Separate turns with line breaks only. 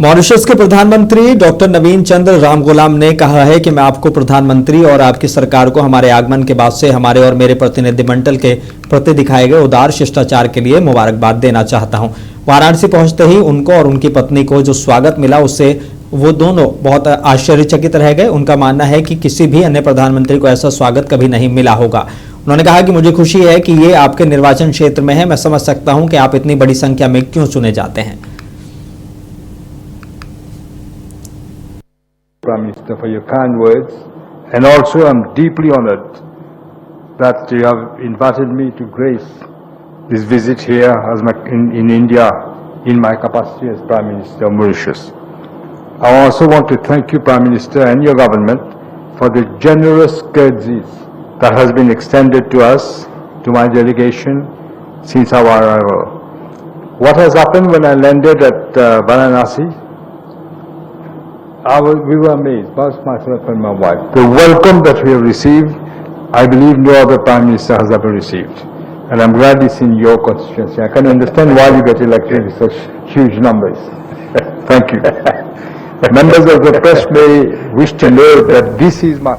Mauritius के प्रधानमंत्री doctor Navinchandra Ramgoolam ने कहा है कि मैं आपको प्रधानमंत्री और आपकी सरकार को हमारे आगमन के बाद से हमारे और मेरे प्रतिनिधिमंडल के प्रति दिखाए गए उदार शिष्टाचार के लिए मुबारकबाद देना चाहता हूं। वाराणसी पहुंचते ही उनको और उनकी पत्नी को जो स्वागत मिला उससे वो दोनों बहुत आश्चर्यचकित रह गए। उनका मानना है कि किसी भी अन्य प्रधानमंत्री को ऐसा स्वागत कभी नहीं मिला होगा। उन्होंने कहा कि मुझे खुशी है कि ये आपके निर्वाचन क्षेत्र में है। मैं समझ सकता हूं कि आप इतनी बड़ी संख्या में क्यों चुने जाते हैं।
Prime Minister, for your kind words, and also I'm deeply honored that you have invited me to grace this visit here as in India in my capacity as Prime Minister of Mauritius. I also want to thank you, Prime Minister, and your government for the generous courtesies that has been extended to us, to my delegation, since our arrival. What has happened when I landed at Varanasi? We were amazed, both myself and my wife. The welcome that we have received, I believe no other Prime Minister has ever received. And I'm glad it's in your constituency. I can understand why you get elected with such huge numbers. Thank you. Members of the press may wish to know that this is my